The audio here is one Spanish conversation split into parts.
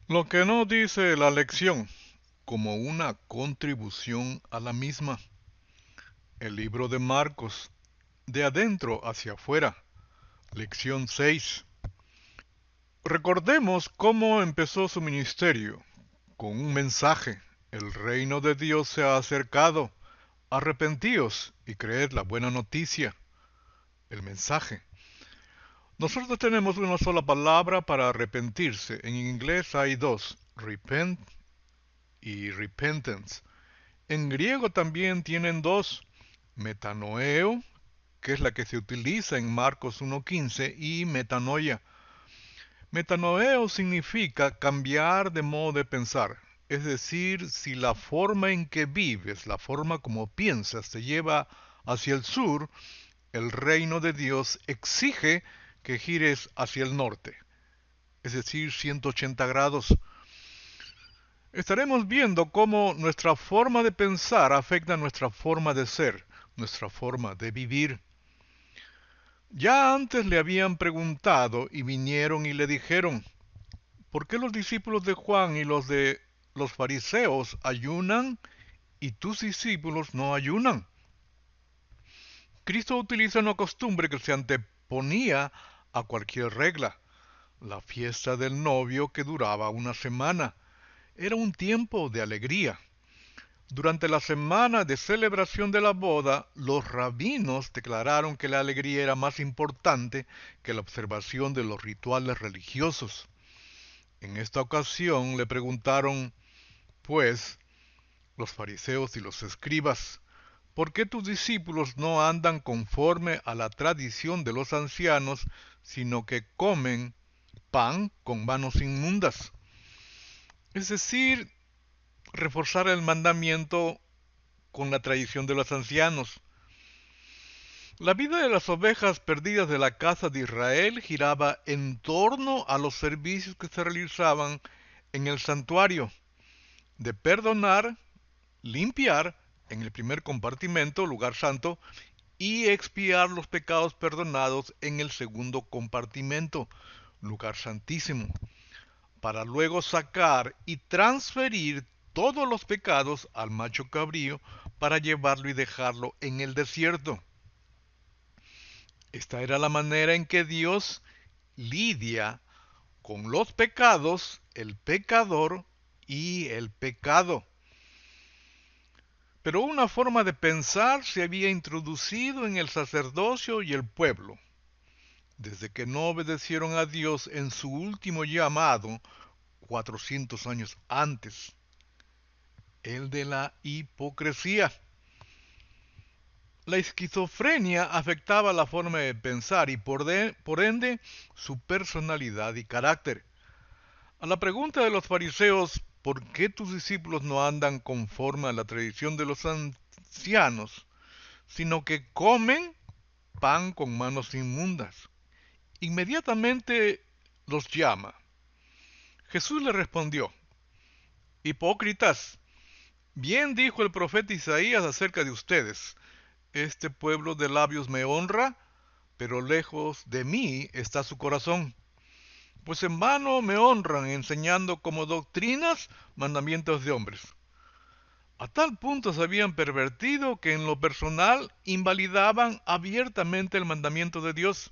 Lo que no dice la lección como una contribución a la misma. El libro de Marcos, de adentro hacia afuera. Lección 6. Recordemos cómo empezó su ministerio, con un mensaje. El reino de Dios se ha acercado. Arrepentíos y creed la buena noticia. El mensaje. Nosotros tenemos una sola palabra para arrepentirse. En inglés hay dos, repent y repentance. En griego también tienen dos, metanoeo, que es la que se utiliza en Marcos 1.15, y metanoia. Metanoeo significa cambiar de modo de pensar, es decir, si la forma en que vives, la forma como piensas, te lleva hacia el sur, el reino de Dios exige que gires hacia el norte, es decir, 180 grados. Estaremos viendo cómo nuestra forma de pensar afecta nuestra forma de ser, nuestra forma de vivir. Ya antes le habían preguntado y vinieron y le dijeron, ¿por qué los discípulos de Juan y los de los fariseos ayunan y tus discípulos no ayunan? Cristo utiliza una costumbre que se anteponía a cualquier regla, la fiesta del novio que duraba una semana. Era un tiempo de alegría. Durante la semana de celebración de la boda, los rabinos declararon que la alegría era más importante que la observación de los rituales religiosos. En esta ocasión le preguntaron, pues, los fariseos y los escribas, ¿por qué tus discípulos no andan conforme a la tradición de los ancianos, sino que comen pan con manos inmundas? Es decir, reforzar el mandamiento con la tradición de los ancianos. La vida de las ovejas perdidas de la casa de Israel giraba en torno a los servicios que se realizaban en el santuario, de perdonar, limpiar en el primer compartimento, lugar santo, y expiar los pecados perdonados en el segundo compartimento, lugar santísimo, para luego sacar y transferir todos los pecados al macho cabrío para llevarlo y dejarlo en el desierto. Esta era la manera en que Dios lidia con los pecados, el pecador y el pecado. Pero una forma de pensar se había introducido en el sacerdocio y el pueblo, desde que no obedecieron a Dios en su último llamado 400 años antes, el de la hipocresía. La esquizofrenia afectaba la forma de pensar y por ende su personalidad y carácter. A la pregunta de los fariseos, ¿por qué tus discípulos no andan conforme a la tradición de los ancianos, sino que comen pan con manos inmundas? Inmediatamente los llama. Jesús le respondió, hipócritas, bien dijo el profeta Isaías acerca de ustedes, este pueblo de labios me honra, pero lejos de mí está su corazón. Pues en vano me honran enseñando como doctrinas mandamientos de hombres. A tal punto se habían pervertido que en lo personal invalidaban abiertamente el mandamiento de Dios.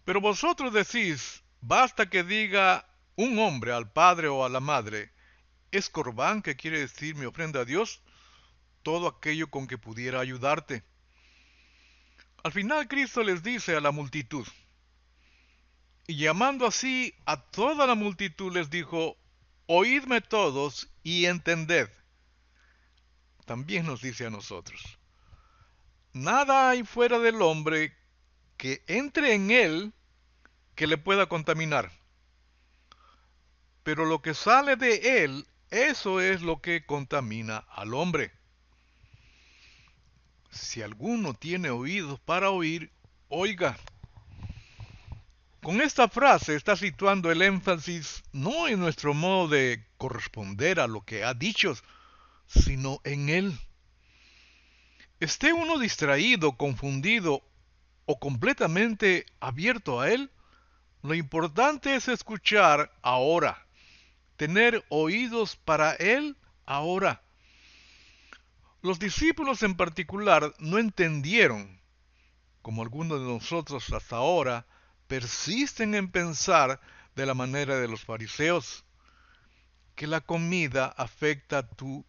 Pero vosotros decís, basta que diga un hombre al padre o a la madre, es corbán, que quiere decir mi ofrenda a Dios, todo aquello con que pudiera ayudarte. Al final Cristo les dice a la multitud, y llamando así a toda la multitud les dijo, oídme todos y entended. También nos dice a nosotros, nada hay fuera del hombre que entre en él que le pueda contaminar, pero lo que sale de él, eso es lo que contamina al hombre. Si alguno tiene oídos para oír, oiga. Con esta frase está situando el énfasis no en nuestro modo de corresponder a lo que ha dicho, sino en él. Esté uno distraído, confundido o completamente abierto a él, Lo importante es escuchar ahora, tener oídos para Él ahora. Los discípulos en particular no entendieron, como algunos de nosotros hasta ahora, persisten en pensar de la manera de los fariseos, que la comida afecta tu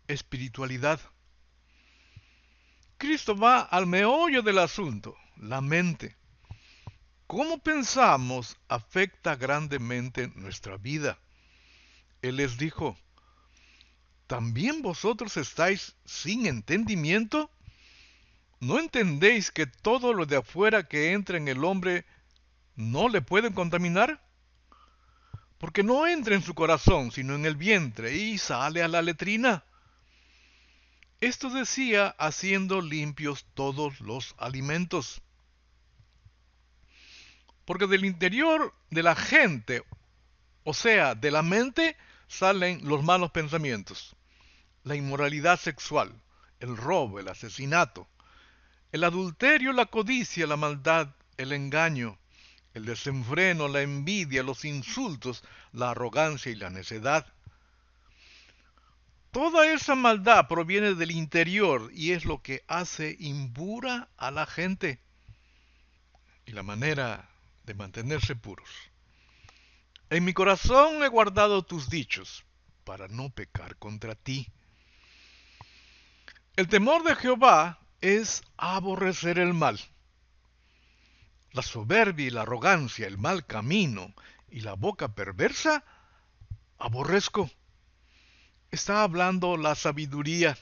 espiritualidad. Cristo va al meollo del asunto, la mente. Cómo pensamos afecta grandemente nuestra vida. Él les dijo, ¿también vosotros estáis sin entendimiento? ¿No entendéis que todo lo de afuera que entra en el hombre no le puede contaminar? Porque no entra en su corazón, sino en el vientre, y sale a la letrina. Esto decía haciendo limpios todos los alimentos. Porque del interior de la gente, o sea, de la mente, salen los malos pensamientos, la inmoralidad sexual, el robo, el asesinato, el adulterio, la codicia, la maldad, el engaño, el desenfreno, la envidia, los insultos, la arrogancia y la necedad. Toda esa maldad proviene del interior y es lo que hace impura a la gente. Y la manera de mantenerse puros. En mi corazón he guardado tus dichos para no pecar contra ti. El temor de Jehová es aborrecer el mal. La soberbia y la arrogancia, el mal camino y la boca perversa, aborrezco. Está hablando la sabiduría.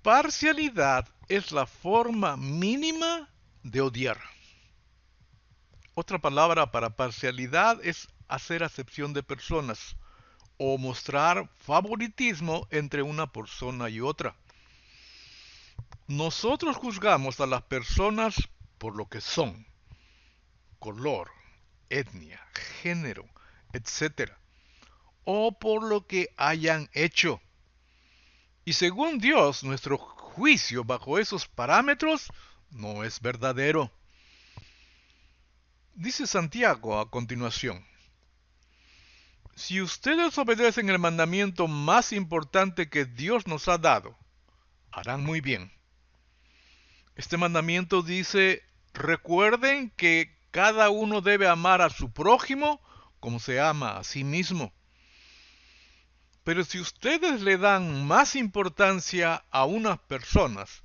Parcialidad es la forma mínima de odiar. Otra palabra para parcialidad es hacer acepción de personas o mostrar favoritismo entre una persona y otra. Nosotros juzgamos a las personas por lo que son, color, etnia, género, etc. o por lo que hayan hecho. Y según Dios, nuestro juicio bajo esos parámetros no es verdadero. Dice Santiago a continuación, si ustedes obedecen el mandamiento más importante que Dios nos ha dado, harán muy bien. Este mandamiento dice, recuerden que cada uno debe amar a su prójimo como se ama a sí mismo. Pero si ustedes le dan más importancia a unas personas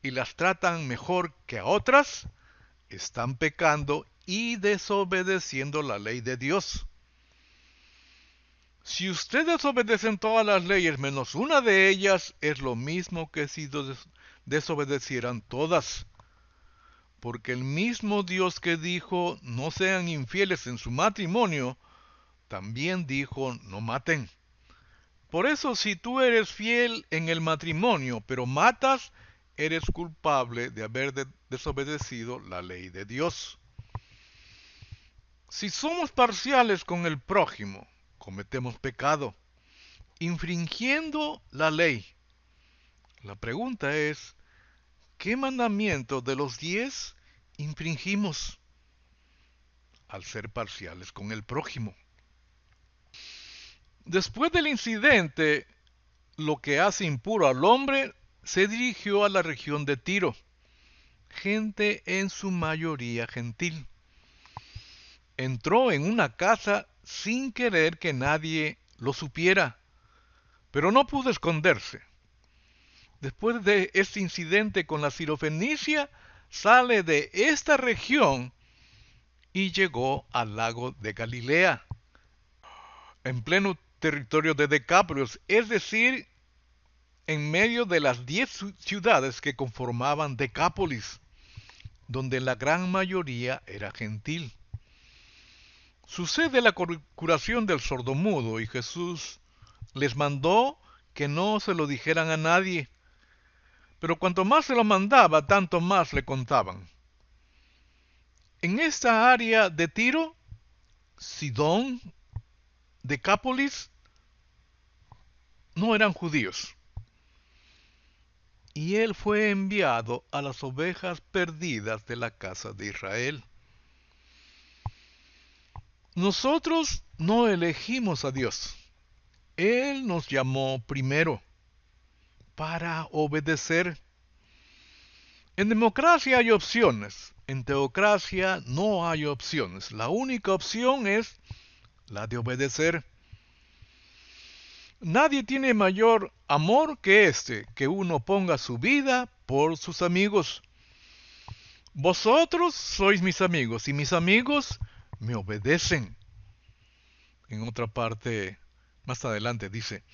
y las tratan mejor que a otras, están pecando y desobedeciendo la ley de Dios. Si ustedes obedecen todas las leyes menos una de ellas, es lo mismo que si desobedecieran todas. Porque el mismo Dios que dijo, no sean infieles en su matrimonio, también dijo, no maten. Por eso, si tú eres fiel en el matrimonio, pero matas, eres culpable de haber desobedecido la ley de Dios. Si somos parciales con el prójimo, cometemos pecado, infringiendo la ley. La pregunta es, ¿qué mandamiento de los 10 infringimos al ser parciales con el prójimo? Después del incidente, lo que hace impuro al hombre se dirigió a la región de Tiro, gente en su mayoría gentil. Entró en una casa sin querer que nadie lo supiera, pero no pudo esconderse. Después de este incidente con la sirofenicia, sale de esta región y llegó al lago de Galilea, en pleno territorio de Decápolis, es decir, en medio de las 10 ciudades que conformaban Decápolis, donde la gran mayoría era gentil. Sucede la curación del sordomudo y Jesús les mandó que no se lo dijeran a nadie, pero cuanto más se lo mandaba, tanto más le contaban. En esta área de Tiro, Sidón, Decápolis, no eran judíos. Y él fue enviado a las ovejas perdidas de la casa de Israel. Nosotros no elegimos a Dios. Él nos llamó primero para obedecer. En democracia hay opciones. En teocracia no hay opciones. La única opción es la de obedecer. Nadie tiene mayor amor que que uno ponga su vida por sus amigos. Vosotros sois mis amigos y mis amigos me obedecen. En otra parte, más adelante dice,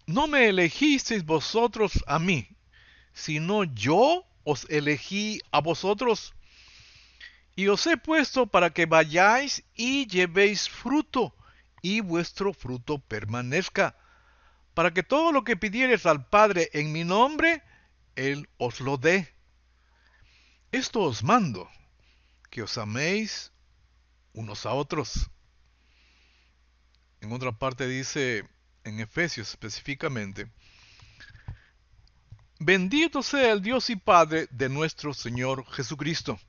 no me elegisteis vosotros a mí, sino yo os elegí a vosotros y os he puesto para que vayáis y llevéis fruto y vuestro fruto permanezca, para que todo lo que pidiereis al Padre en mi nombre, Él os lo dé. Esto os mando, que os améis unos a otros. En otra parte dice, en Efesios específicamente, bendito sea el Dios y Padre de nuestro Señor Jesucristo,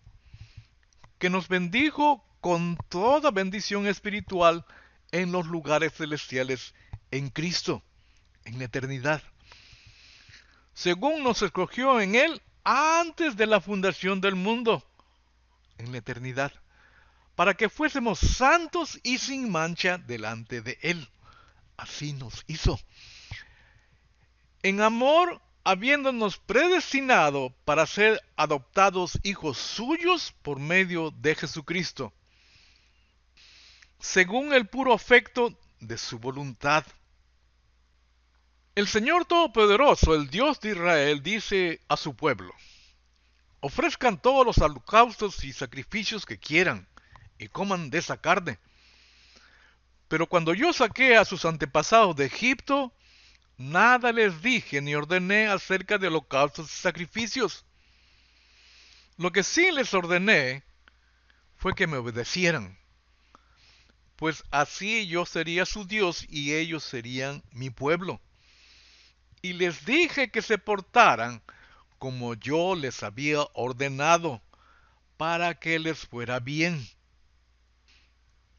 que nos bendijo con toda bendición espiritual en los lugares celestiales en Cristo, en la eternidad, según nos escogió en Él antes de la fundación del mundo, en la eternidad, para que fuésemos santos y sin mancha delante de Él. Así nos hizo. En amor, habiéndonos predestinado para ser adoptados hijos suyos por medio de Jesucristo, según el puro afecto de su voluntad. El Señor Todopoderoso, el Dios de Israel, dice a su pueblo, ofrezcan todos los holocaustos y sacrificios que quieran, y coman de esa carne. Pero cuando yo saqué a sus antepasados de Egipto, nada les dije ni ordené acerca de holocaustos y sacrificios. Lo que sí les ordené fue que me obedecieran, pues así yo sería su Dios y ellos serían mi pueblo. Y les dije que se portaran como yo les había ordenado, para que les fuera bien.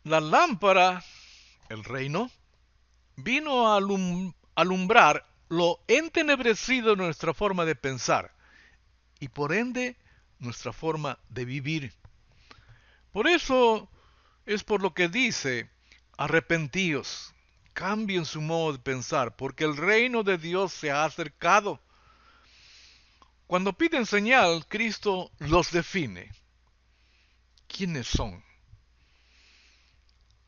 La lámpara, el reino, vino a alumbrar lo entenebrecido de nuestra forma de pensar y por ende nuestra forma de vivir. Por eso es por lo que dice, arrepentíos, cambien su modo de pensar, porque el reino de Dios se ha acercado. Cuando piden señal, Cristo los define. ¿Quiénes son?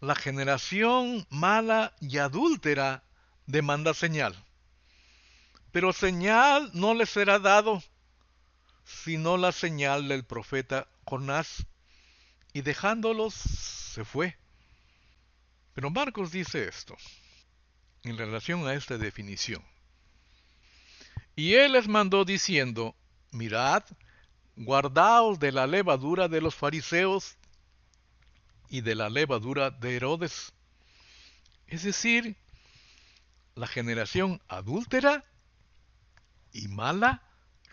La generación mala y adúltera demanda señal, pero señal no les será dado, sino la señal del profeta Jonás, y dejándolos se fue. Pero Marcos dice esto, en relación a esta definición. Y él les mandó diciendo, mirad, guardaos de la levadura de los fariseos y de la levadura de Herodes. Es decir, la generación adúltera y mala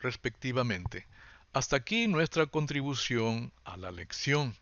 respectivamente. Hasta aquí nuestra contribución a la lección.